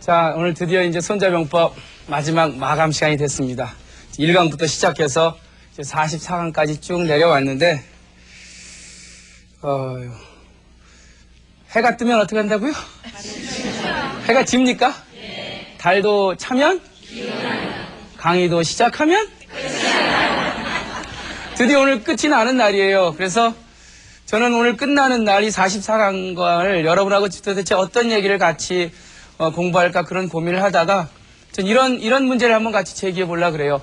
자, 오늘 드디어 이제 손자병법 마지막 마감 시간이 됐습니다. 1강부터 시작해서 이제 44강까지 쭉 내려왔는데, 해가 뜨면 어떻게 한다고요? 해가 집니까? 네. 달도 차면? 강의도 시작하면? 드디어 오늘 끝이 나는 날이에요. 그래서 저는 오늘 끝나는 날이 44강을 여러분하고 도대체 어떤 얘기를 같이 공부할까 그런 고민을 하다가 전 이런 문제를 한번 같이 제기해 보려고 그래요.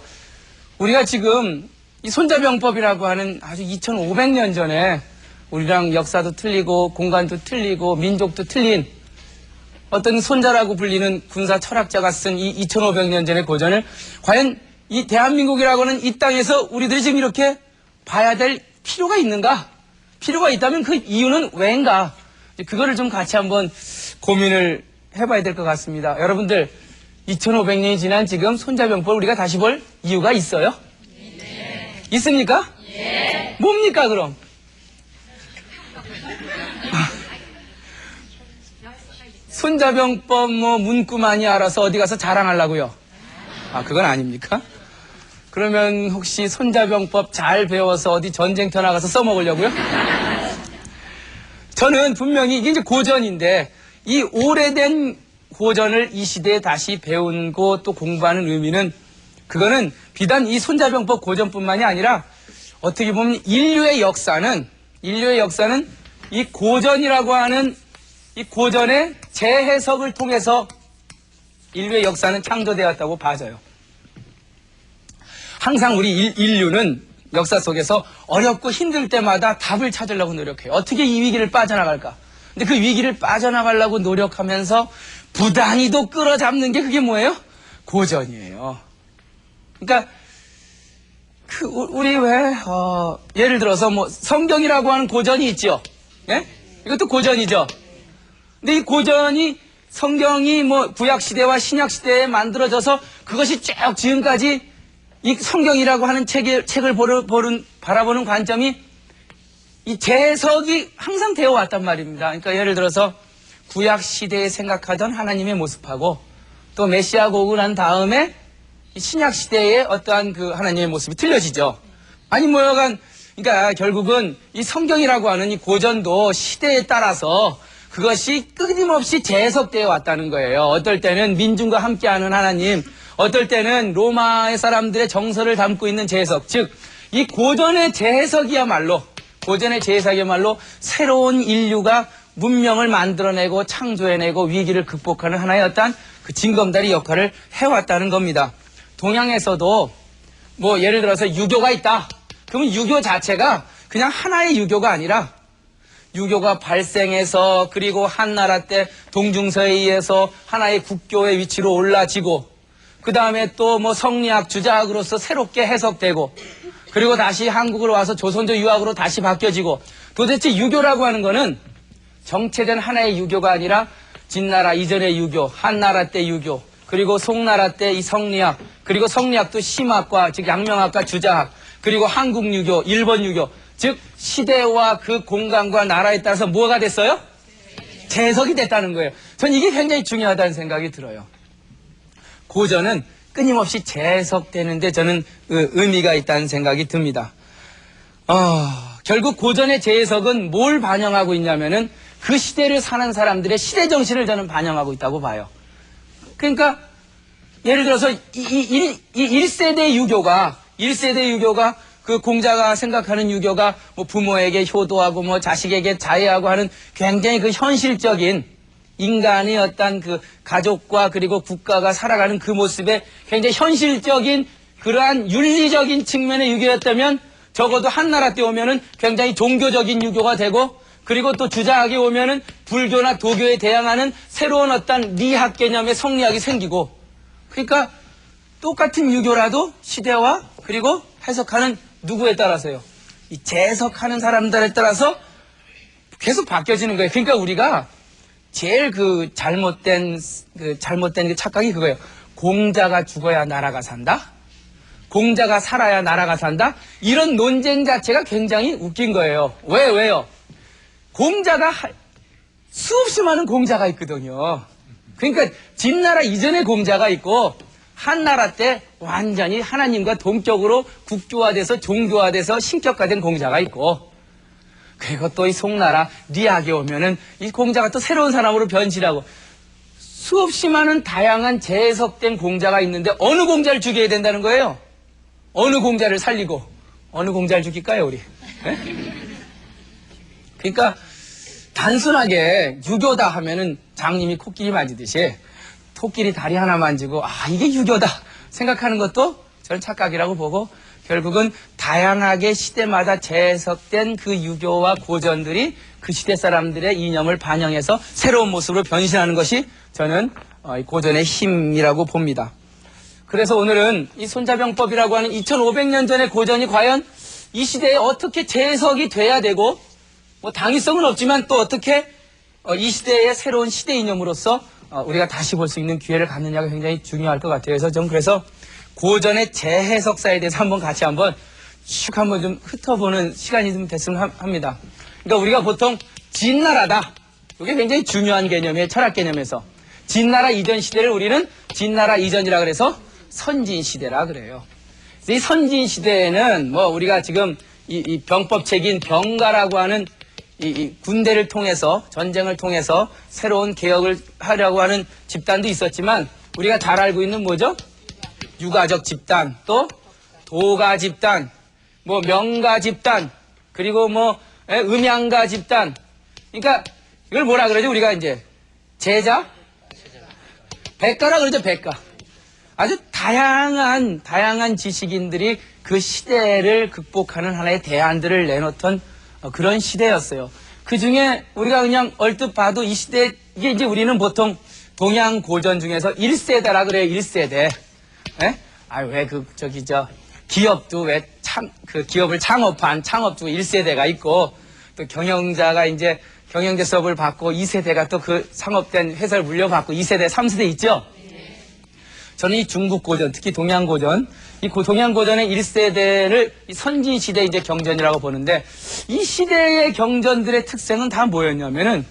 우리가 지금 이 손자병법이라고 하는 아주 2500년 전에 우리랑 역사도 틀리고 공간도 틀리고 민족도 틀린 어떤 손자라고 불리는 군사 철학자가 쓴 이 2500년 전의 고전을 과연 이 대한민국이라고 하는 이 땅에서 우리들이 지금 이렇게 봐야 될 필요가 있는가? 필요가 있다면 그 이유는 왜인가? 그거를 좀 같이 한번 고민을 해봐야 될 것 같습니다. 여러분들 2500년이 지난 지금 손자병법을 우리가 다시 볼 이유가 있어요? 네. 있습니까? 네. 뭡니까 그럼? 손자병법 문구 많이 알아서 어디 가서 자랑하려고요? 그건 아닙니까? 그러면 혹시 손자병법 잘 배워서 어디 전쟁터 나가서 써먹으려고요? 저는 분명히 이게 이제 고전인데 이 오래된 고전을 이 시대에 다시 배우고 또 공부하는 의미는 그거는 비단 이 손자병법 고전뿐만이 아니라 어떻게 보면 인류의 역사는 이 고전이라고 하는 이 고전의 재해석을 통해서 인류의 역사는 창조되었다고 봐져요. 항상 우리 인류는 역사 속에서 어렵고 힘들 때마다 답을 찾으려고 노력해요. 어떻게 이 위기를 빠져나갈까? 근데 그 위기를 빠져나가려고 노력하면서 부단히도 끌어잡는 게 그게 뭐예요? 고전이에요. 그러니까 우리 왜 예를 들어서 성경이라고 하는 고전이 있죠. 예? 이것도 고전이죠. 근데 이 고전이 성경이 구약 시대와 신약 시대에 만들어져서 그것이 쭉 지금까지 이 성경이라고 하는 책을 바라보는 관점이 이 재해석이 항상 되어 왔단 말입니다. 그러니까 예를 들어서 구약 시대에 생각하던 하나님의 모습하고 또 메시아가 오고 난 다음에 신약 시대의 어떠한 그 하나님의 모습이 틀려지죠. 여간 그러니까 결국은 이 성경이라고 하는 이 고전도 시대에 따라서 그것이 끊임없이 재해석되어 왔다는 거예요. 어떨 때는 민중과 함께하는 하나님, 어떨 때는 로마의 사람들의 정서를 담고 있는 재해석, 즉 이 고전의 재해석이야말로 새로운 인류가 문명을 만들어내고 창조해내고 위기를 극복하는 하나의 어떤 그 징검다리 역할을 해왔다는 겁니다. 동양에서도 예를 들어서 유교가 있다. 그러면 유교 자체가 그냥 하나의 유교가 아니라 유교가 발생해서 그리고 한나라 때 동중서에 의해서 하나의 국교의 위치로 올라지고 그 다음에 또 성리학, 주자학으로서 새롭게 해석되고 그리고 다시 한국으로 와서 조선조 유학으로 다시 바뀌어지고 도대체 유교라고 하는 거는 정체된 하나의 유교가 아니라 진나라 이전의 유교, 한나라 때 유교, 그리고 송나라 때 이 성리학, 그리고 성리학도 심학과, 즉 양명학과 주자학, 그리고 한국 유교, 일본 유교, 즉 시대와 그 공간과 나라에 따라서 뭐가 됐어요? 재해석이 됐다는 거예요. 전 이게 굉장히 중요하다는 생각이 들어요. 고전은 끊임없이 재해석되는데 저는 의미가 있다는 생각이 듭니다. 결국 고전의 재해석은 뭘 반영하고 있냐면은 그 시대를 사는 사람들의 시대 정신을 저는 반영하고 있다고 봐요. 그러니까 예를 들어서 이 1세대 유교가 그 공자가 생각하는 유교가 부모에게 효도하고 자식에게 자애하고 하는 굉장히 그 현실적인 인간의 어떤 그 가족과 그리고 국가가 살아가는 그 모습에 굉장히 현실적인 그러한 윤리적인 측면의 유교였다면 적어도 한나라 때 오면은 굉장히 종교적인 유교가 되고 그리고 또 주자학에 오면은 불교나 도교에 대항하는 새로운 어떤 미학 개념의 성리학이 생기고 그러니까 똑같은 유교라도 시대와 그리고 해석하는 누구에 따라서요? 이 재해석하는 사람들에 따라서 계속 바뀌어지는 거예요. 그러니까 우리가 제일 잘못된 그 착각이 그거예요. 공자가 죽어야 나라가 산다? 공자가 살아야 나라가 산다? 이런 논쟁 자체가 굉장히 웃긴 거예요. 왜요? 공자가 수없이 많은 공자가 있거든요. 그러니까 진나라 이전의 공자가 있고 한나라 때 완전히 하나님과 동격으로 국교화돼서 종교화돼서 신격화된 공자가 있고, 그리고 또 이 송나라 리학에 오면은 이 공자가 또 새로운 사람으로 변신하고, 수없이 많은 다양한 재해석된 공자가 있는데 어느 공자를 죽여야 된다는 거예요? 어느 공자를 살리고 어느 공자를 죽일까요, 우리? 네? 그러니까 단순하게 유교다 하면은 장님이 코끼리 만지듯이 토끼리 다리 하나 만지고 이게 유교다 생각하는 것도 저는 착각이라고 보고, 결국은 다양하게 시대마다 재해석된 그 유교와 고전들이 그 시대 사람들의 이념을 반영해서 새로운 모습으로 변신하는 것이 저는 고전의 힘이라고 봅니다. 그래서 오늘은 이 손자병법이라고 하는 2500년 전의 고전이 과연 이 시대에 어떻게 재해석이 돼야 되고, 뭐 당위성은 없지만 또 어떻게 이 시대의 새로운 시대 이념으로서 우리가 다시 볼 수 있는 기회를 갖느냐가 굉장히 중요할 것 같아요. 그래서 좀 그래서 고전의 재해석사에 대해서 같이 쭉 한번 좀 훑어보는 시간이 좀 됐으면 합니다. 그러니까 우리가 보통 진나라다, 이게 굉장히 중요한 개념이에요. 철학 개념에서. 진나라 이전 시대를 우리는 진나라 이전이라 그래서 선진시대라 그래요. 이 선진시대에는 뭐 우리가 지금 이 병법책인 병가라고 하는 이 군대를 통해서, 전쟁을 통해서 새로운 개혁을 하려고 하는 집단도 있었지만, 우리가 잘 알고 있는 뭐죠? 유가적 집단, 또 도가 집단, 뭐 명가 집단, 그리고 뭐 음양가 집단. 그러니까 이걸 뭐라 그러죠? 우리가 이제 제자? 백가라 그러죠, 백가. 아주 다양한 지식인들이 그 시대를 극복하는 하나의 대안들을 내놓던 그런 시대였어요. 그 중에 우리가 그냥 얼뜻 봐도 이 시대, 이게 이제 우리는 보통 동양 고전 중에서 1세대라 그래요, 1세대. 예? 기업도 기업을 창업한 창업주가 1세대가 있고, 또 경영자가 이제 경영대 수업을 받고 2세대가 또 그 창업된 회사를 물려받고 2세대, 3세대 있죠? 저는 이 중국 고전, 특히 동양 고전, 이 동양 고전의 1세대를 선진시대 이제 경전이라고 보는데, 이 시대의 경전들의 특성은 다 뭐였냐면은,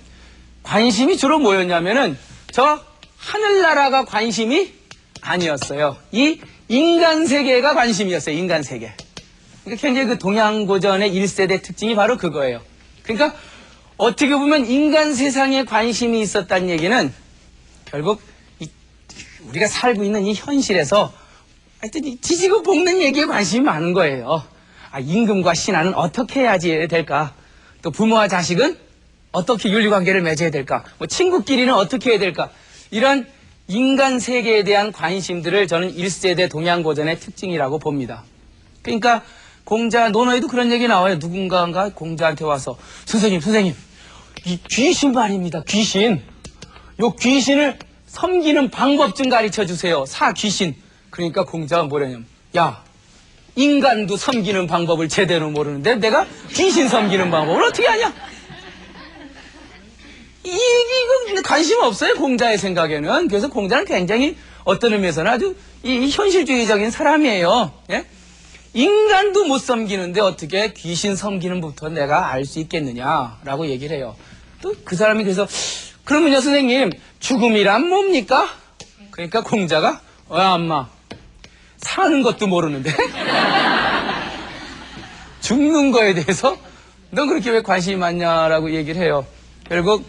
관심이 주로 뭐였냐면은, 저 하늘나라가 관심이 아니었어요. 이 인간 세계가 관심이었어요, 인간 세계. 그러니까 굉장히 그 동양 고전의 1세대 특징이 바로 그거예요. 그러니까 어떻게 보면 인간 세상에 관심이 있었다는 얘기는 결국 우리가 살고 있는 이 현실에서 하여튼 이 지지고 볶는 얘기에 관심이 많은 거예요. 임금과 신하는 어떻게 해야지 될까? 또 부모와 자식은 어떻게 윤리관계를 맺어야 될까? 뭐 친구끼리는 어떻게 해야 될까? 이런 인간 세계에 대한 관심들을 저는 1세대 동양 고전의 특징이라고 봅니다. 그러니까 공자 논어에도 그런 얘기 나와요. 누군가가 공자한테 와서 선생님 이 귀신 말입니다. 귀신. 요 귀신을 섬기는 방법 좀 가르쳐 주세요. 사귀신. 그러니까 공자가 뭐라냐면, 야, 인간도 섬기는 방법을 제대로 모르는데 내가 귀신 섬기는 방법을 어떻게 아냐? 이거 관심 없어요, 공자의 생각에는. 그래서 공자는 굉장히 어떤 의미에서는 아주 이 현실주의적인 사람이에요. 예? 인간도 못 섬기는데 어떻게 귀신 섬기는 법부터 내가 알 수 있겠느냐라고 얘기를 해요. 또 그 사람이 그래서, 그러면요 선생님, 죽음이란 뭡니까? 그러니까 공자가, 엄마, 사는 것도 모르는데 죽는 거에 대해서 넌 그렇게 왜 관심이 많냐라고 얘기를 해요. 결국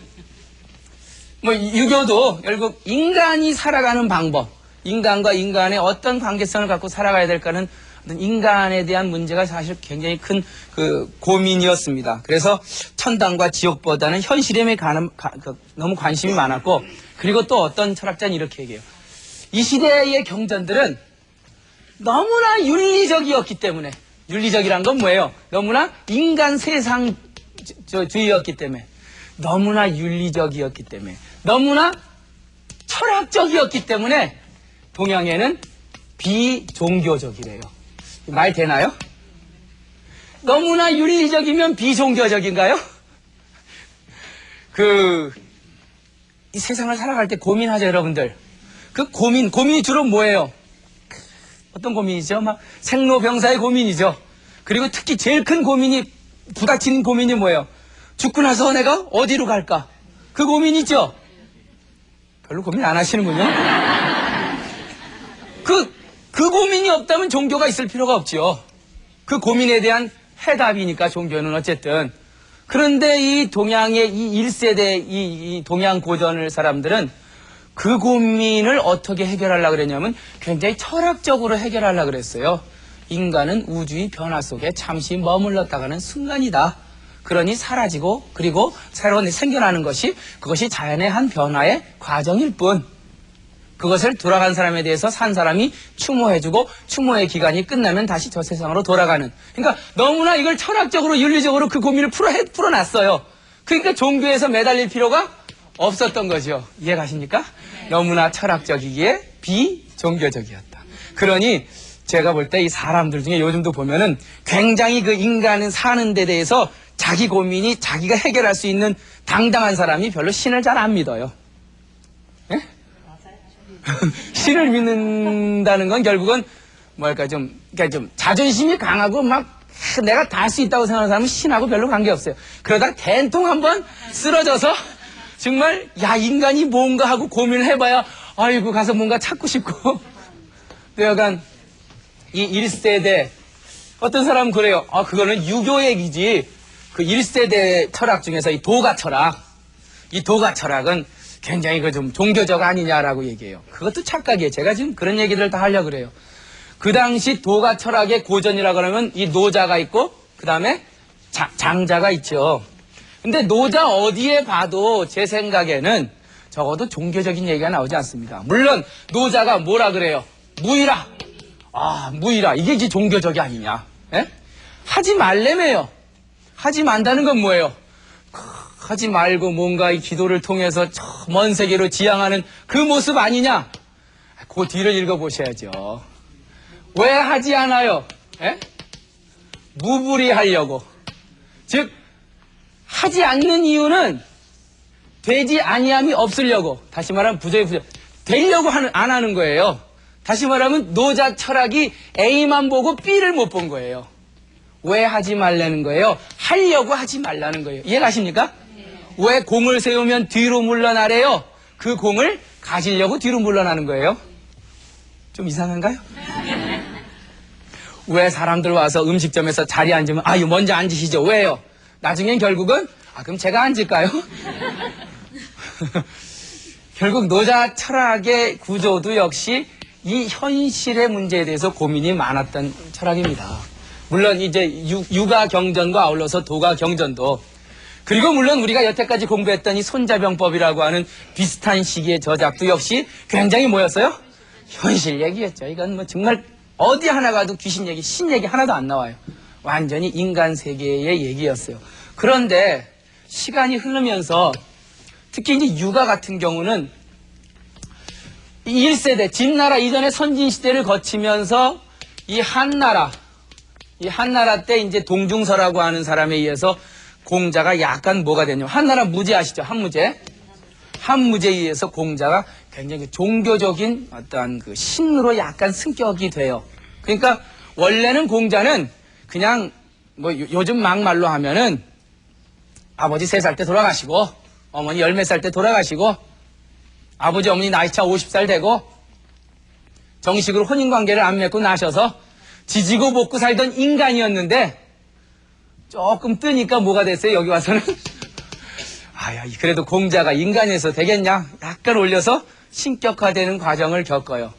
뭐 유교도 결국 인간이 살아가는 방법, 인간과 인간의 어떤 관계성을 갖고 살아가야 될까는 어떤 인간에 대한 문제가 사실 굉장히 큰 그 고민이었습니다. 그래서 천당과 지옥보다는 현실에 너무 관심이 많았고, 그리고 또 어떤 철학자는 이렇게 얘기해요. 이 시대의 경전들은 너무나 윤리적이었기 때문에, 윤리적이란 건 뭐예요? 너무나 인간 세상주의였기 때문에, 너무나 윤리적이었기 때문에, 너무나 철학적이었기 때문에 동양에는 비종교적이래요. 말 되나요? 너무나 윤리적이면 비종교적인가요? 이 세상을 살아갈 때 고민하죠, 여러분들. 그 고민이 주로 뭐예요? 어떤 고민이죠? 막 생로병사의 고민이죠. 그리고 특히 제일 큰 고민이, 부닥치는 고민이 뭐예요? 죽고 나서 내가 어디로 갈까? 그 고민이죠. 별로 고민 안 하시는군요. 그 고민이 없다면 종교가 있을 필요가 없지요. 그 고민에 대한 해답이니까 종교는 어쨌든. 그런데 이 동양의 이 1세대 이 동양 고전을 사람들은 그 고민을 어떻게 해결하려고 그랬냐면 굉장히 철학적으로 해결하려고 그랬어요. 인간은 우주의 변화 속에 잠시 머물렀다가는 순간이다. 그러니 사라지고 그리고 새로 생겨나는 그것이 자연의 한 변화의 과정일 뿐. 그것을 돌아간 사람에 대해서 산 사람이 추모해주고 추모의 기간이 끝나면 다시 저 세상으로 돌아가는. 그러니까 너무나 이걸 철학적으로 윤리적으로 그 고민을 풀어놨어요. 그러니까 종교에서 매달릴 필요가 없었던 거죠. 이해가십니까? 너무나 철학적이기에 비종교적이었다. 그러니 제가 볼 때 이 사람들 중에 요즘도 보면은 굉장히 그 인간은 사는 데 대해서 자기 고민이 자기가 해결할 수 있는 당당한 사람이 별로 신을 잘 안 믿어요. 예? 신을 믿는다는 건 결국은 그러니까 좀 자존심이 강하고 막 내가 다 할 수 있다고 생각하는 사람은 신하고 별로 관계없어요. 그러다가 된통 한번 쓰러져서 정말 야 인간이 뭔가 하고 고민을 해봐야 아이고 가서 뭔가 찾고 싶고. 여간 이 1세대 어떤 사람은 그래요. 그거는 유교 얘기지. 그 1세대 철학 중에서 이 도가 철학은 굉장히 그 좀 종교적 아니냐라고 얘기해요. 그것도 착각이에요. 제가 지금 그런 얘기들을 다 하려고 그래요. 그 당시 도가 철학의 고전이라 그러면 이 노자가 있고 그 다음에 장자가 있죠. 근데 노자 어디에 봐도 제 생각에는 적어도 종교적인 얘기가 나오지 않습니다. 물론 노자가 뭐라 그래요? 무이라. 무이라. 이게 이제 종교적이 아니냐. 예? 하지 말래매요. 하지 만다는 건 뭐예요? 하지 말고 뭔가 이 기도를 통해서 저 먼 세계로 지향하는 그 모습 아니냐? 그 뒤를 읽어보셔야죠. 왜 하지 않아요? 예? 무불이하려고. 즉 하지 않는 이유는 되지 아니함이 없으려고. 다시 말하면 부정이 되려고 안 하는 거예요. 다시 말하면 노자 철학이 A만 보고 B를 못 본 거예요. 왜 하지 말라는 거예요? 하려고 하지 말라는 거예요. 이해가십니까? 왜 공을 세우면 뒤로 물러나래요? 그 공을 가지려고 뒤로 물러나는 거예요. 좀 이상한가요? 왜 사람들 와서 음식점에서 자리에 앉으면 이거 먼저 앉으시죠. 왜요? 나중엔 결국은 그럼 제가 앉을까요? 결국 노자 철학의 구조도 역시 이 현실의 문제에 대해서 고민이 많았던 철학입니다. 물론 이제 유가 경전과 아울러서 도가 경전도, 그리고 물론 우리가 여태까지 공부했던 이 손자병법이라고 하는 비슷한 시기의 저작도 역시 굉장히 뭐였어요? 현실 얘기였죠. 이건 정말 어디 하나 가도 귀신 얘기, 신 얘기 하나도 안 나와요. 완전히 인간 세계의 얘기였어요. 그런데 시간이 흐르면서 특히 이제 유가 같은 경우는 1세대, 진나라 이전의 선진시대를 거치면서 이 한나라 때 이제 동중서라고 하는 사람에 의해서 공자가 약간 뭐가 되냐면, 한나라 무제 아시죠? 한무제에 의해서 공자가 굉장히 종교적인 어떤 그 신으로 약간 승격이 돼요. 그러니까 원래는 공자는 그냥 요즘 막말로 하면은 아버지 3살 때 돌아가시고 어머니 10몇 살 때 돌아가시고 아버지 어머니 나이차 50살 되고 정식으로 혼인관계를 안 맺고 나셔서 지지고 볶고 살던 인간이었는데 조금 뜨니까 뭐가 됐어요? 여기 와서는 그래도 공자가 인간에서 되겠냐? 약간 올려서 신격화되는 과정을 겪어요.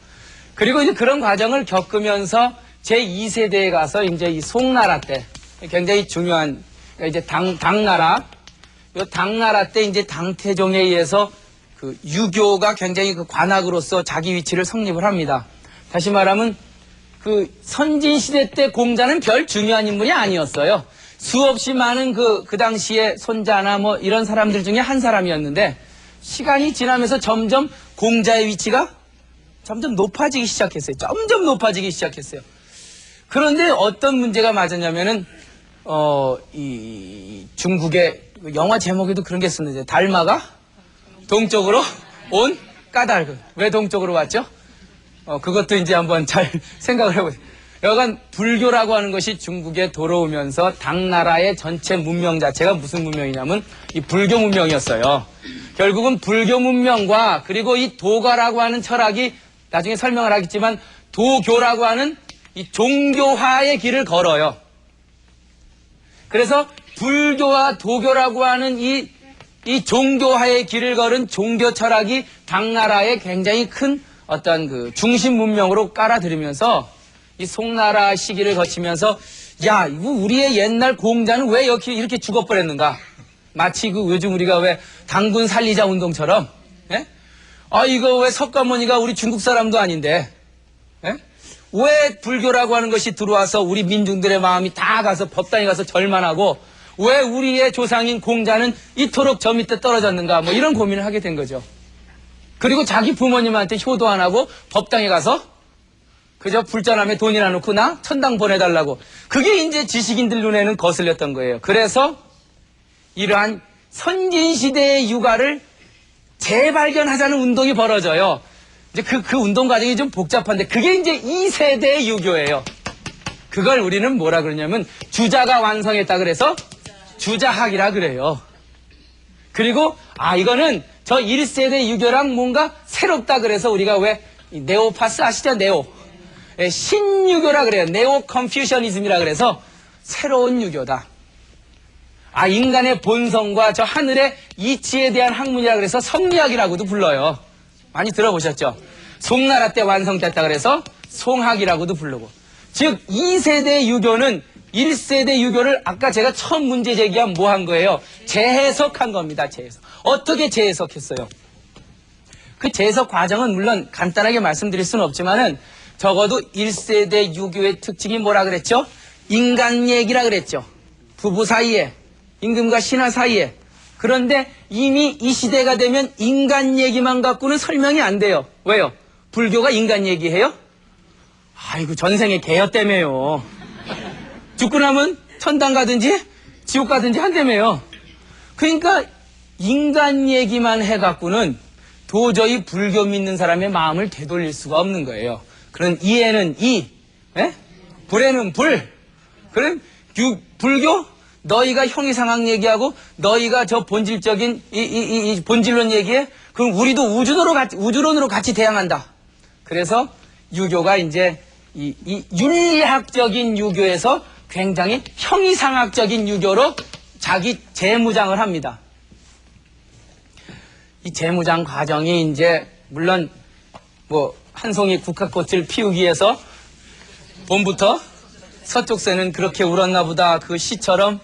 그리고 이제 그런 과정을 겪으면서 제2세대에 가서 이제 이 송나라 때 굉장히 중요한 이제 당나라 때 이제 당태종에 의해서 그 유교가 굉장히 그 관악으로서 자기 위치를 성립을 합니다. 다시 말하면 그 선진시대 때 공자는 별 중요한 인물이 아니었어요. 수없이 많은 그 당시에 손자나 이런 사람들 중에 한 사람이었는데 시간이 지나면서 점점 공자의 위치가 점점 높아지기 시작했어요. 점점 높아지기 시작했어요. 그런데 어떤 문제가 맞았냐면은 이 중국의 영화 제목에도 그런 게 있었는데, 달마가 동쪽으로 온 까닭. 왜 동쪽으로 왔죠? 그것도 이제 한번 잘 생각을 해보세요. 여간 불교라고 하는 것이 중국에 들어오면서 당나라의 전체 문명 자체가 무슨 문명이냐면 이 불교 문명이었어요. 결국은 불교 문명과 그리고 이 도가라고 하는 철학이 나중에 설명을 하겠지만 도교라고 하는 이 종교화의 길을 걸어요. 그래서 불교와 도교라고 하는 이 종교화의 길을 걸은 종교 철학이 당나라에 굉장히 큰 어떤 그 중심 문명으로 깔아들이면서 이 송나라 시기를 거치면서 야, 이거 우리의 옛날 공자는 왜 이렇게 죽어버렸는가? 마치 그 요즘 우리가 왜 당군 살리자 운동처럼, 예? 아, 이거 왜 석가모니가 우리 중국 사람도 아닌데, 예? 왜 불교라고 하는 것이 들어와서 우리 민중들의 마음이 다 가서 법당에 가서 절만하고, 왜 우리의 조상인 공자는 이토록 저 밑에 떨어졌는가? 뭐 이런 고민을 하게 된 거죠. 그리고 자기 부모님한테 효도 안 하고 법당에 가서 그저 불전함에 돈이나 놓고 나 천당 보내달라고. 그게 이제 지식인들 눈에는 거슬렸던 거예요. 그래서 이러한 선진시대의 육아를 재발견하자는 운동이 벌어져요. 이제 그 운동 과정이 좀 복잡한데 그게 이제 2세대의 유교예요. 그걸 우리는 뭐라 그러냐면 주자가 완성했다 그래서 주자학이라 그래요. 그리고 이거는 저 1세대 유교랑 뭔가 새롭다 그래서 우리가 왜 네오파스 아시죠? 네오. 신유교라 그래요. 네오 컨퓨셔니즘이라 그래서 새로운 유교다. 인간의 본성과 저 하늘의 이치에 대한 학문이라 그래서 성리학이라고도 불러요. 많이 들어보셨죠? 송나라 때 완성됐다 그래서 송학이라고도 부르고. 즉 2세대 유교는 1세대 유교를 아까 제가 처음 문제 제기한 뭐 한 거예요? 재해석한 겁니다. 재해석. 어떻게 재해석했어요? 그 재해석 과정은 물론 간단하게 말씀드릴 수는 없지만은 적어도 1세대 유교의 특징이 뭐라 그랬죠? 인간 얘기라 그랬죠. 부부 사이에, 임금과 신하 사이에. 그런데 이미 이 시대가 되면 인간 얘기만 갖고는 설명이 안 돼요. 왜요? 불교가 인간 얘기해요? 아이고 전생에 개였 때문에요. 죽고 나면 천당 가든지 지옥 가든지 한다며요. 그러니까 인간 얘기만 해갖고는 도저히 불교 믿는 사람의 마음을 되돌릴 수가 없는 거예요. 그런 이에는 이, 불에는 불. 그럼 불교? 너희가 형이상학 얘기하고 너희가 저 본질적인 이 본질론 얘기해? 그럼 우리도 우주론으로 같이 대항한다. 그래서 유교가 이제 이 윤리학적인 유교에서 굉장히 형이상학적인 유교로 자기 재무장을 합니다. 이 재무장 과정이 이제 물론 뭐 한 송이 국화꽃을 피우기 위해서 봄부터 서쪽새는 그렇게 울었나 보다 그 시처럼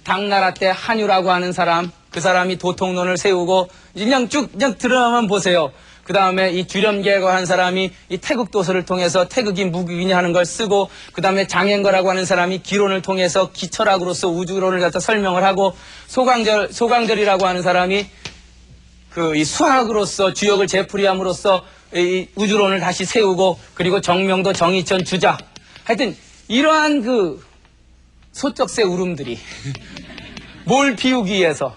당나라 때 한유라고 하는 사람, 그 사람이 도통론을 세우고 그냥 드라마만 보세요. 그 다음에 이 주렴계라고 하는 사람이 이 태극도서를 통해서 태극이 무극이냐 하는 걸 쓰고, 그 다음에 장행거라고 하는 사람이 기론을 통해서 기철학으로서 우주론을 갖다 설명을 하고, 소강절이라고 하는 사람이 이 수학으로서 주역을 재풀이함으로써 이 우주론을 다시 세우고, 그리고 정명도, 정의천, 주자. 하여튼 이러한 그 소쩍새 울음들이 뭘 피우기 위해서?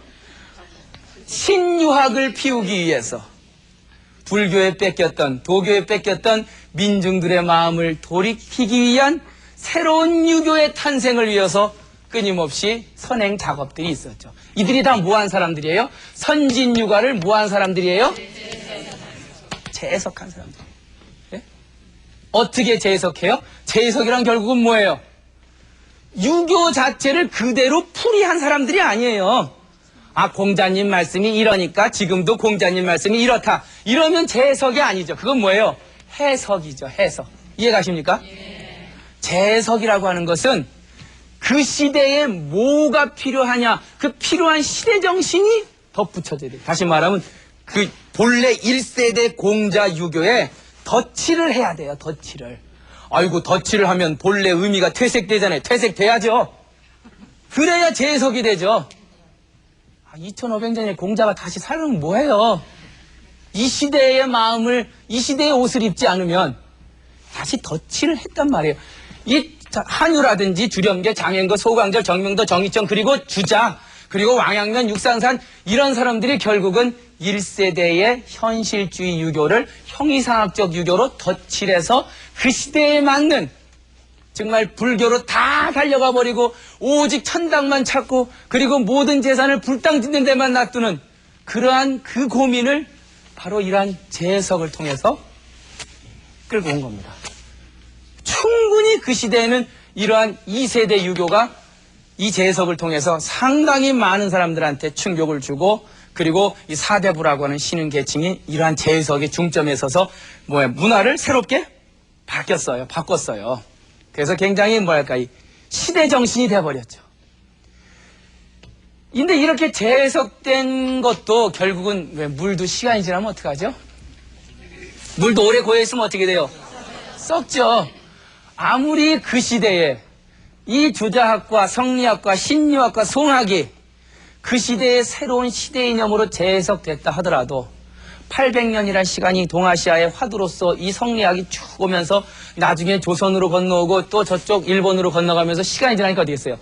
신유학을 피우기 위해서 불교에 뺏겼던, 도교에 뺏겼던 민중들의 마음을 돌이키기 위한 새로운 유교의 탄생을 위해서 끊임없이 선행 작업들이 있었죠. 이들이 다 뭐한 사람들이에요? 선진유가를 뭐한 사람들이에요? 재해석한 사람들. 네? 어떻게 재해석해요? 재해석이란 결국은 뭐예요? 유교 자체를 그대로 풀이한 사람들이 아니에요. 공자님 말씀이 이러니까 지금도 공자님 말씀이 이렇다. 이러면 재해석이 아니죠. 그건 뭐예요? 해석이죠. 해석. 이해가십니까? 예. 재해석이라고 하는 것은 그 시대에 뭐가 필요하냐, 그 필요한 시대 정신이 덧붙여져야 돼요. 다시 말하면 그 본래 1세대 공자 유교에 덧칠을 해야 돼요. 덧칠을. 아이고 덧칠을 하면 본래 의미가 퇴색되잖아요. 퇴색돼야죠. 그래야 재해석이 되죠. 2500년에 공자가 다시 살면 뭐해요? 이 시대의 마음을, 이 시대의 옷을 입지 않으면 다시 덧칠을 했단 말이에요. 이 한유라든지 주렴계, 장행거, 소강절, 정명도, 정의천, 그리고 주자, 그리고 왕양면, 육산산 이런 사람들이 결국은 1세대의 현실주의 유교를 형이상학적 유교로 덧칠해서 그 시대에 맞는 정말 불교로 다 달려가 버리고 오직 천당만 찾고 그리고 모든 재산을 불땅 짓는 데만 놔두는 그러한 그 고민을 바로 이러한 재해석을 통해서 끌고 온 겁니다. 충분히 그 시대에는 이러한 2세대 유교가 이 재해석을 통해서 상당히 많은 사람들한테 충격을 주고, 그리고 이 사대부라고 하는 신흥 계층이 이러한 재해석의 중점에 서서 문화를 새롭게 바꿨어요. 그래서 굉장히 이 시대 정신이 돼버렸죠. 근데 이렇게 재해석된 것도 결국은 왜 물도 시간이 지나면 어떡하죠? 물도 오래 고여있으면 어떻게 돼요? 썩죠. 아무리 그 시대에 이 주자학과 성리학과 신유학과 송학이 그 시대의 새로운 시대 이념으로 재해석됐다 하더라도 800년이라는 시간이 동아시아의 화두로서 이 성리학이 쭉 오면서 나중에 조선으로 건너오고 또 저쪽 일본으로 건너가면서 시간이 지나니까 어떻게 됐어요?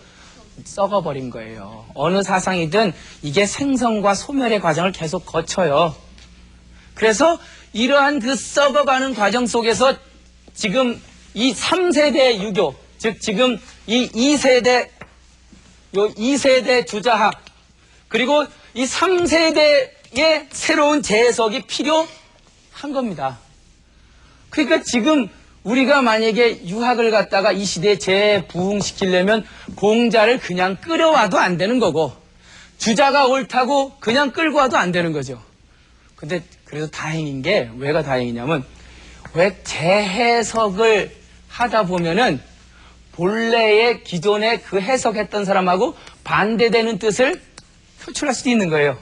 썩어버린 거예요. 어느 사상이든 이게 생성과 소멸의 과정을 계속 거쳐요. 그래서 이러한 그 썩어가는 과정 속에서 지금 이 3세대 유교, 즉 지금 이 2세대 주자학, 그리고 이 3세대의 새로운 재해석이 필요한 겁니다. 그러니까 지금 우리가 만약에 유학을 갔다가 이 시대에 재부흥시키려면 공자를 그냥 끌어와도 안 되는 거고, 주자가 옳다고 그냥 끌고 와도 안 되는 거죠. 근데 그래도 다행인 게, 왜가 다행이냐면, 왜 재해석을 하다 보면은 본래의 기존에 그 해석했던 사람하고 반대되는 뜻을 표출할 수도 있는 거예요.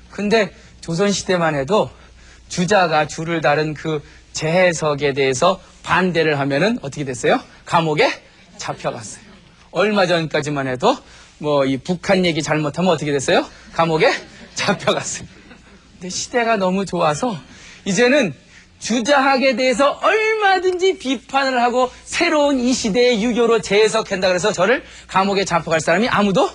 근데 조선시대만 해도 주자가 주를 다른 그 재해석에 대해서 반대를 하면은 어떻게 됐어요? 감옥에 잡혀갔어요. 얼마 전까지만 해도 이 북한 얘기 잘못하면 어떻게 됐어요? 감옥에 잡혀갔어요. 근데 시대가 너무 좋아서 이제는 주자학에 대해서 얼마든지 비판을 하고 새로운 이 시대의 유교로 재해석한다 그래서 저를 감옥에 잡혀갈 사람이 아무도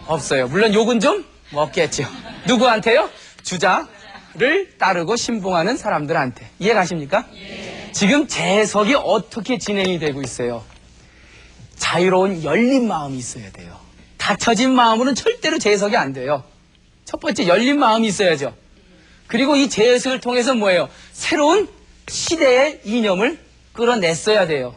없어요. 물론 욕은 좀 먹겠죠. 누구한테요? 주자를 따르고 신봉하는 사람들한테. 이해 가십니까? 지금 재해석이 어떻게 진행이 되고 있어요? 자유로운 열린 마음이 있어야 돼요. 닫혀진 마음으로는 절대로 재해석이 안 돼요. 첫 번째, 열린 마음이 있어야죠. 그리고 이 재해석을 통해서 뭐예요? 새로운 시대의 이념을 끌어냈어야 돼요.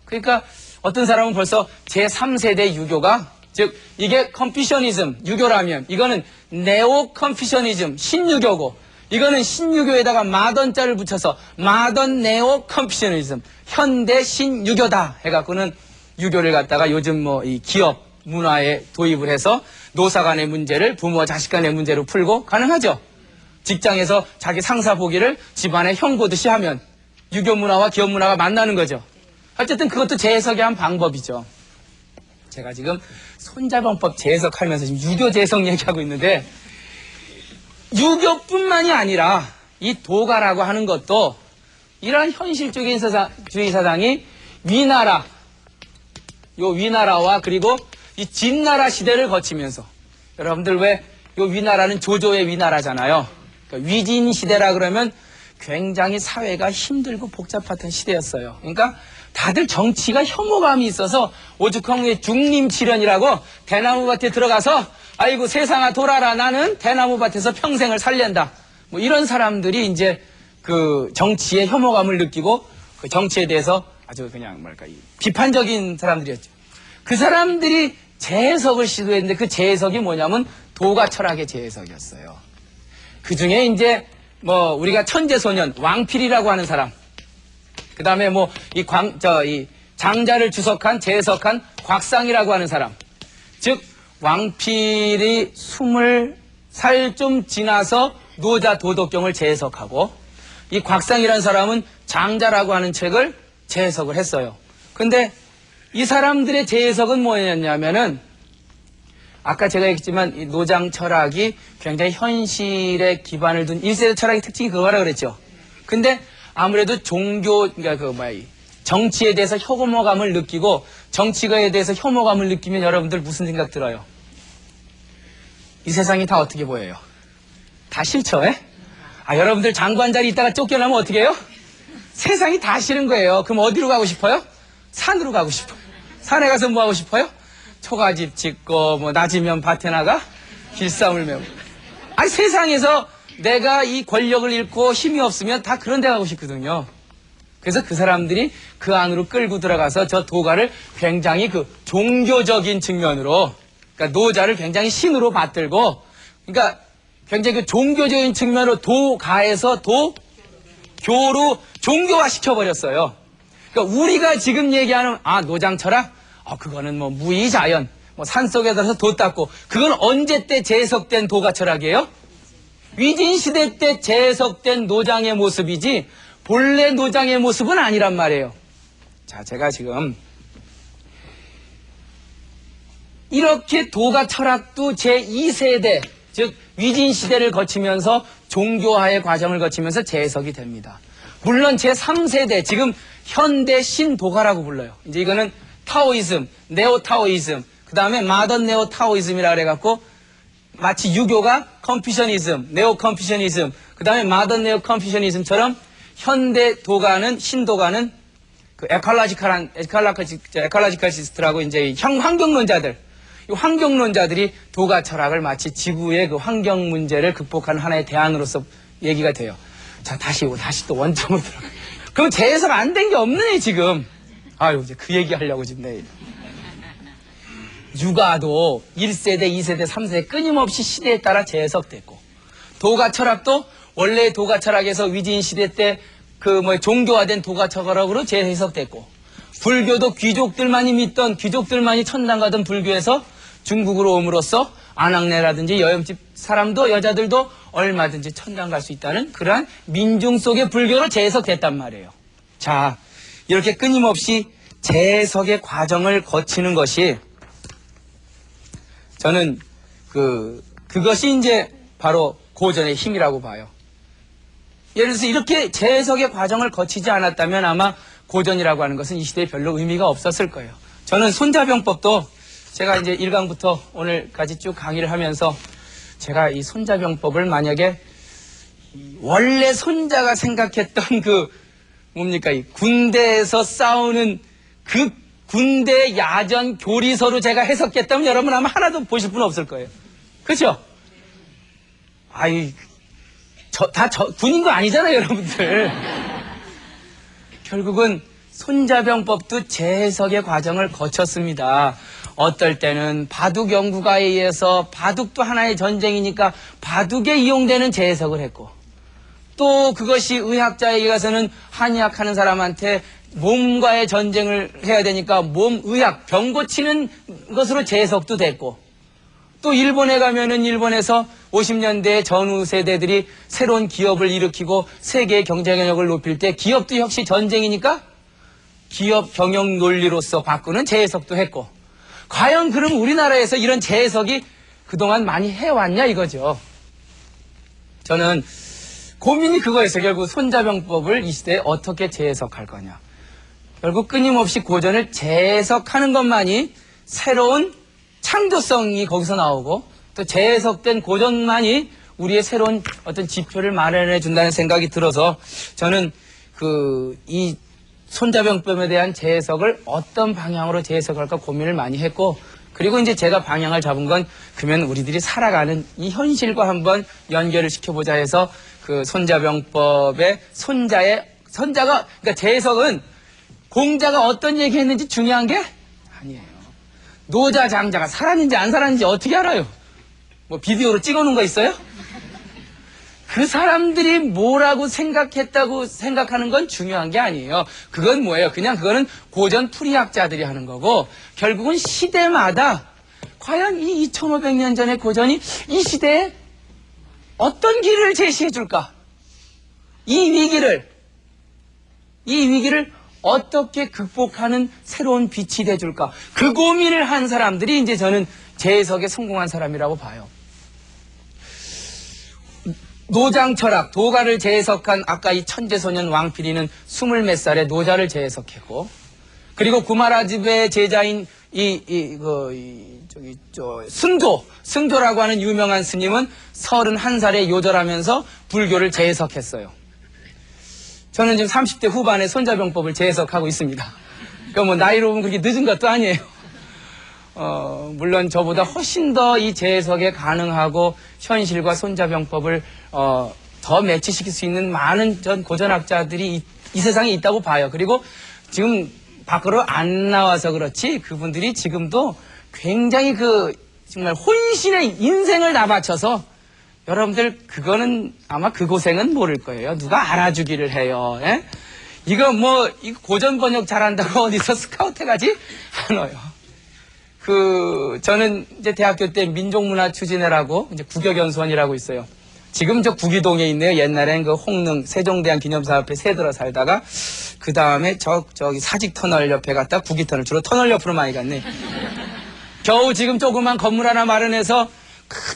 그러니까 어떤 사람은 벌써 제3세대 유교가, 즉 이게 컨피셔니즘, 유교라면 이거는 네오 컨피셔니즘, 신유교고, 이거는 신유교에다가 마던자를 붙여서 마던 네오 컨피셔니즘, 현대 신유교다 해갖고는 유교를 갖다가 요즘 이 기업 문화에 도입을 해서 노사 간의 문제를 부모와 자식 간의 문제로 풀고 가능하죠. 직장에서 자기 상사 보기를 집안의 형 보듯이 하면 유교 문화와 기업 문화가 만나는 거죠. 어쨌든 그것도 재해석의 한 방법이죠. 제가 지금 손자병법 재해석하면서 지금 유교 재해석 얘기하고 있는데, 유교뿐만이 아니라 이 도가라고 하는 것도 이러한 현실적인 주의 사상이 위나라와 그리고 이 진나라 시대를 거치면서, 여러분들 왜 이 위나라는 조조의 위나라잖아요. 그러니까 위진 시대라 그러면 굉장히 사회가 힘들고 복잡했던 시대였어요. 그러니까 다들 정치가 혐오감이 있어서 오죽하면 중림치련이라고 대나무밭에 들어가서 아이고 세상아 돌아라, 나는 대나무밭에서 평생을 살련다, 이런 사람들이 이제 그 정치에 혐오감을 느끼고 그 정치에 대해서 아주 그냥 비판적인 사람들이었죠. 그 사람들이 재해석을 시도했는데 그 재해석이 뭐냐면 도가 철학의 재해석이었어요. 그 중에 이제 우리가 천재소년 왕필이라고 하는 사람, 그 다음에 이 장자를 주석한 재해석한 곽상이라고 하는 사람, 즉 왕필이 20살 좀 지나서 노자 도덕경을 재해석하고, 이 곽상이라는 사람은 장자라고 하는 책을 재해석을 했어요. 근데 이 사람들의 재해석은 뭐였냐면은, 아까 제가 얘기했지만 이 노장 철학이 굉장히 현실에 기반을 둔 1세대 철학의 특징이 그거라 그랬죠. 근데 아무래도 정치에 대해서 혐오감을 느끼고, 정치가에 대해서 혐오감을 느끼면 여러분들 무슨 생각 들어요? 이 세상이 다 어떻게 보여요? 다 싫죠? 여러분들 장관 자리 있다가 쫓겨나면 어떻게 해요? 세상이 다 싫은 거예요. 그럼 어디로 가고 싶어요? 산으로 가고 싶어요. 산에 가서 뭐 하고 싶어요? 초가집 짓고 낮이면 밭에 나가 길쌈을 메고. 아니, 세상에서 내가 이 권력을 잃고 힘이 없으면 다 그런 데 가고 싶거든요. 그래서 그 사람들이 그 안으로 끌고 들어가서 저 도가를 굉장히 그 종교적인 측면으로, 그러니까 노자를 굉장히 신으로 받들고, 그러니까 굉장히 그 종교적인 측면으로 도가에서 도교로 종교화 시켜버렸어요. 그러니까 우리가 지금 얘기하는, 노장 철학? 그거는 뭐 무의자연, 뭐 산속에 들어서 도 닦고, 그건 언제 때 재해석된 도가 철학이에요? 위진시대 때 재해석된 노장의 모습이지, 본래 노장의 모습은 아니란 말이에요. 자, 제가 지금 이렇게 도가 철학도 제2세대, 즉 위진시대를 거치면서 종교화의 과정을 거치면서 재해석이 됩니다. 물론 제3세대, 지금 현대 신도가라고 불러요. 이제 이거는 타오이즘, 네오타오이즘, 그 다음에 마던 네오타오이즘이라 그래갖고 마치 유교가 컨피셔니즘, 네오컨피셔니즘, 그 다음에 마던 네오컨피셔니즘처럼 현대 도가는, 신도가는 그 에컬라지컬시스트라고 이제 환경론자들, 이 환경론자들이 도가 철학을 마치 지구의 그 환경 문제를 극복하는 하나의 대안으로서 얘기가 돼요. 자, 다시 또 원점으로 들어가요. 그럼 재해석 안 된 게 없네, 지금. 이제 그 얘기 하려고 지금 내일. 유가도 1세대, 2세대, 3세대 끊임없이 시대에 따라 재해석됐고, 도가 철학도 원래 도가 철학에서 위진 시대 때 종교화된 도가 철학으로 재해석됐고, 불교도 귀족들만이 믿던, 귀족들만이 천당 가던 불교에서 중국으로 옴으로써 안악내라든지 여염집 사람도 여자들도 얼마든지 천당 갈 수 있다는 그러한 민중 속의 불교로 재해석됐단 말이에요. 자, 이렇게 끊임없이 재해석의 과정을 거치는 것이 저는 그것이 이제 바로 고전의 힘이라고 봐요. 예를 들어서 이렇게 재해석의 과정을 거치지 않았다면 아마 고전이라고 하는 것은 이 시대에 별로 의미가 없었을 거예요. 저는 손자병법도 제가 이제 1강부터 오늘까지 쭉 강의를 하면서 제가 이 손자병법을 만약에 원래 손자가 생각했던 이 군대에서 싸우는 그 군대 야전 교리서로 제가 해석했다면 여러분 아마 하나도 보실 분 없을 거예요. 그렇죠? 군인도 아니잖아요, 여러분들. 결국은 손자병법도 재해석의 과정을 거쳤습니다. 어떨 때는 바둑 연구가에 의해서 바둑도 하나의 전쟁이니까 바둑에 이용되는 재해석을 했고, 또 그것이 의학자에게 가서는 한의학하는 사람한테 몸과의 전쟁을 해야 되니까 의학, 병 고치는 것으로 재해석도 됐고, 또 일본에 가면은 일본에서 50년대 전후 세대들이 새로운 기업을 일으키고 세계의 경쟁력을 높일 때 기업도 역시 전쟁이니까 기업 경영 논리로서 바꾸는 재해석도 했고, 과연 그럼 우리나라에서 이런 재해석이 그동안 많이 해왔냐 이거죠. 저는 고민이 그거였어요. 결국 손자병법을 이 시대에 어떻게 재해석할 거냐. 결국 끊임없이 고전을 재해석하는 것만이 새로운 창조성이 거기서 나오고, 또 재해석된 고전만이 우리의 새로운 어떤 지표를 마련해 준다는 생각이 들어서 저는 이 손자병법에 대한 재해석을 어떤 방향으로 재해석할까 고민을 많이 했고, 그리고 이제 제가 방향을 잡은 건 그러면 우리들이 살아가는 이 현실과 한번 연결을 시켜보자 해서 손자병법의 손자가, 그러니까 재해석은 공자가 어떤 얘기 했는지 중요한 게 아니에요. 노자, 장자가 살았는지 안 살았는지 어떻게 알아요? 뭐 비디오로 찍어놓은 거 있어요? 그 사람들이 뭐라고 생각했다고 생각하는 건 중요한 게 아니에요. 그건 뭐예요? 그거는 고전 풀이학자들이 하는 거고, 결국은 시대마다 과연 이 2500년 전의 고전이 이 시대에 어떤 길을 제시해 줄까? 이 위기를 어떻게 극복하는 새로운 빛이 돼 줄까? 그 고민을 한 사람들이 이제 저는 재해석에 성공한 사람이라고 봐요. 노장 철학, 도가를 재해석한 아까 이 천재소년 왕필이는 20몇 살에 노자를 재해석했고, 그리고 구마라집의 제자인 승조라고 하는 유명한 스님은 31살에 요절하면서 불교를 재해석했어요. 저는 지금 30대 후반에 손자병법을 재해석하고 있습니다. 그러니까 뭐 나이로 보면 그렇게 늦은 것도 아니에요. 물론 저보다 훨씬 더 이 재해석에 가능하고 현실과 손자병법을 더 매치시킬 수 있는 많은 전 고전학자들이 이 세상에 있다고 봐요. 그리고 지금 밖으로 안 나와서 그렇지 그분들이 지금도 굉장히 정말 혼신의 인생을 다 바쳐서 여러분들 그거는 아마 그 고생은 모를 거예요. 누가 알아주기를 해요. 예? 이거 고전 번역 잘한다고 어디서 스카우트 해가지 않아요. 저는 이제 대학교 때 민족문화추진회라고 이제 국역연수원이라고 있어요. 지금 저 구기동에 있네요. 옛날엔 홍릉 세종대왕 기념사 앞에 새들어 살다가 그 다음에 저기 사직터널 옆에 갔다 구기터널 주로 터널 옆으로 많이 갔네. 겨우 지금 조그만 건물 하나 마련해서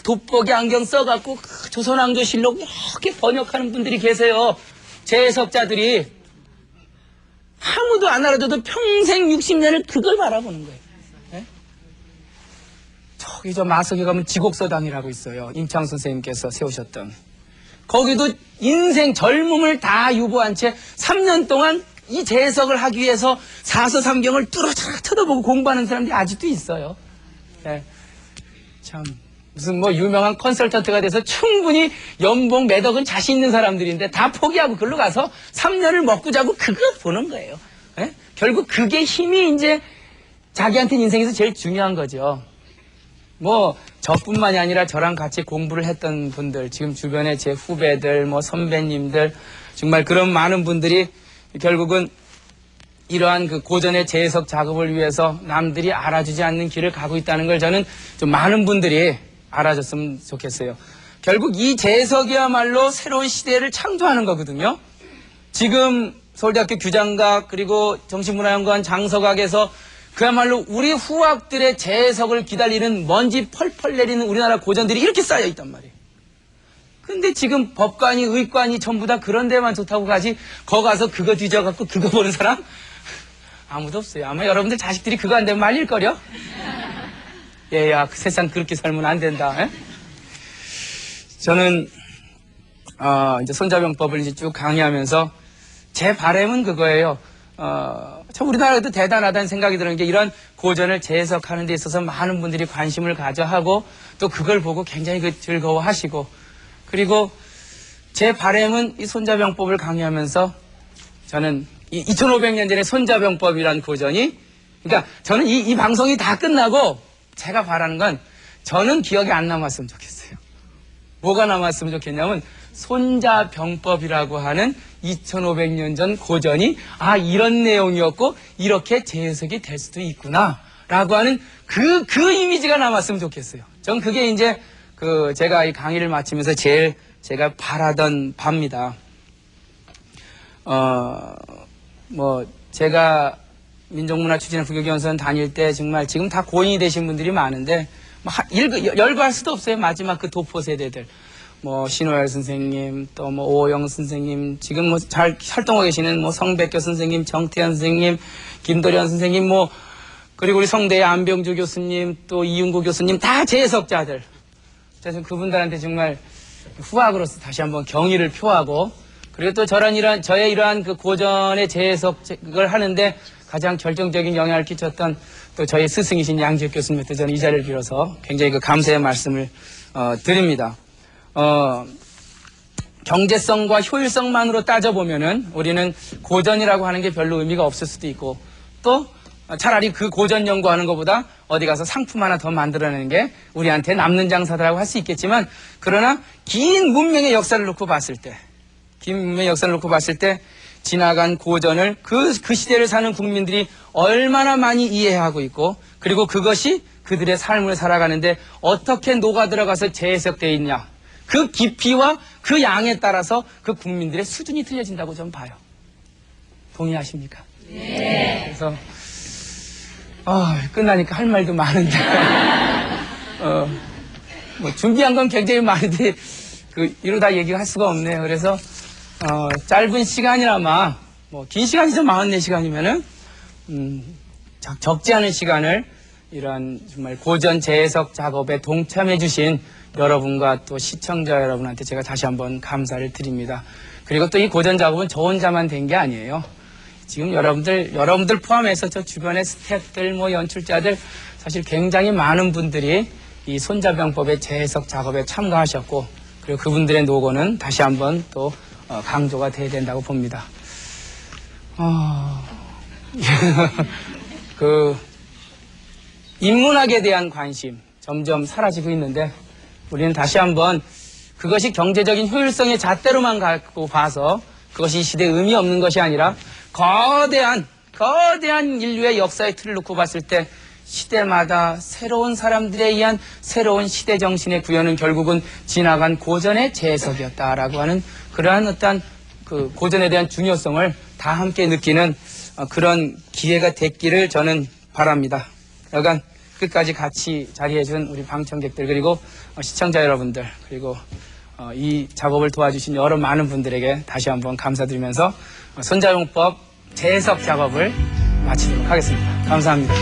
돋보기 안경 써갖고 조선왕조실록 이렇게 번역하는 분들이 계세요. 재해석자들이 아무도 안 알아줘도 평생 60년을 그걸 바라보는 거예요. 네? 저기 마석에 가면 지곡서당이라고 있어요. 임창 선생님께서 세우셨던. 거기도 인생 젊음을 다 유보한 채 3년 동안 이 재해석을 하기 위해서 사서삼경을 뚫어져라 쳐다보고 공부하는 사람들이 아직도 있어요. 네. 참 무슨 유명한 컨설턴트가 돼서 충분히 연봉 몇 억은 자신 있는 사람들인데 다 포기하고 글로 가서 3년을 먹고 자고 그거 보는 거예요. 네? 결국 그게 힘이 이제 자기한테 인생에서 제일 중요한 거죠. 저뿐만이 아니라 저랑 같이 공부를 했던 분들, 지금 주변에 제 후배들, 선배님들, 정말 그런 많은 분들이 결국은 이러한 고전의 재해석 작업을 위해서 남들이 알아주지 않는 길을 가고 있다는 걸 저는 좀 많은 분들이 알아줬으면 좋겠어요. 결국 이 재해석이야말로 새로운 시대를 창조하는 거거든요. 지금 서울대학교 규장각 그리고 정신문화연구원 장서각에서 그야말로 우리 후학들의 재해석을 기다리는 먼지 펄펄 내리는 우리나라 고전들이 이렇게 쌓여 있단 말이에요. 근데 지금 법관이 의관이 전부 다 그런 데만 좋다고 가지 거 가서 그거 뒤져갖고 그거 보는 사람 아무도 없어요. 아마 여러분들 자식들이 그거 안 되면 말릴거려? 얘야 그 세상 그렇게 살면 안 된다. 에? 저는 이제 손자병법을 이제 쭉 강의하면서 제 바람은 그거예요. 참 우리나라도 대단하다는 생각이 드는 게 이런 고전을 재해석하는 데 있어서 많은 분들이 관심을 가져하고 또 그걸 보고 굉장히 즐거워하시고 그리고 제 바람은 이 손자병법을 강의하면서 저는 이 2500년 전에 손자병법이라는 고전이 그러니까 저는 이 방송이 다 끝나고 제가 바라는 건 저는 기억이 안 남았으면 좋겠어요. 뭐가 남았으면 좋겠냐면 손자병법이라고 하는 2500년 전 고전이 이런 내용이었고 이렇게 재해석이 될 수도 있구나 라고 하는 그 이미지가 남았으면 좋겠어요. 전 그게 이제 제가 이 강의를 마치면서 제일 제가 바라던 바입니다. 제가 민족문화추진회 국역연수원 다닐 때 정말 지금 다 고인이 되신 분들이 많은데 열거할 수도 없어요. 마지막 그 도포 세대들. 신호열 선생님, 또 오호영 선생님, 지금 잘 활동하고 계시는 성백교 선생님, 정태현 선생님, 김도련 선생님, 그리고 우리 성대의 안병주 교수님, 또 이윤구 교수님, 다 재해석자들. 그래서 그분들한테 정말 후학으로서 다시 한번 경의를 표하고, 그리고 또 저의 이러한 그 고전의 재해석을 하는데 가장 결정적인 영향을 끼쳤던 또 저희 스승이신 양지혁 교수님한테 저는 이 자리를 빌어서 굉장히 감사의 말씀을 드립니다. 경제성과 효율성만으로 따져보면은 우리는 고전이라고 하는 게 별로 의미가 없을 수도 있고 또 차라리 그 고전 연구하는 것보다 어디 가서 상품 하나 더 만들어내는 게 우리한테 남는 장사다라고 할 수 있겠지만 그러나 긴 문명의 역사를 놓고 봤을 때 지나간 고전을 그 시대를 사는 국민들이 얼마나 많이 이해하고 있고 그리고 그것이 그들의 삶을 살아가는데 어떻게 녹아들어가서 재해석되어 있냐 그 깊이와 그 양에 따라서 그 국민들의 수준이 틀려진다고 저는 봐요. 동의하십니까? 네. 그래서 끝나니까 할 말도 많은데 준비한 건 굉장히 많은데 이러다 얘기할 수가 없네요. 그래서 짧은 시간이나마 긴 시간이죠. 44시간이면은 적지 않은 시간을 이런 정말 고전 재해석 작업에 동참해 주신 여러분과 또 시청자 여러분한테 제가 다시 한번 감사를 드립니다. 그리고 또 이 고전 작업은 저 혼자만 된 게 아니에요. 지금 여러분들 포함해서 저 주변의 스태프들, 뭐 연출자들, 사실 굉장히 많은 분들이 이 손자병법의 재해석 작업에 참가하셨고, 그리고 그분들의 노고는 다시 한번 또 강조가 돼야 된다고 봅니다. 인문학에 대한 관심 점점 사라지고 있는데, 우리는 다시 한번 그것이 경제적인 효율성의 잣대로만 갖고 봐서 그것이 이 시대에 의미 없는 것이 아니라 거대한 인류의 역사의 틀을 놓고 봤을 때 시대마다 새로운 사람들에 의한 새로운 시대 정신의 구현은 결국은 지나간 고전의 재해석이었다라고 하는 그러한 어떤 그 고전에 대한 중요성을 다 함께 느끼는 그런 기회가 됐기를 저는 바랍니다. 여간 끝까지 같이 자리해준 우리 방청객들, 그리고 시청자 여러분들, 그리고 이 작업을 도와주신 여러 많은 분들에게 다시 한번 감사드리면서 손자용법 재해석 작업을 마치도록 하겠습니다. 감사합니다.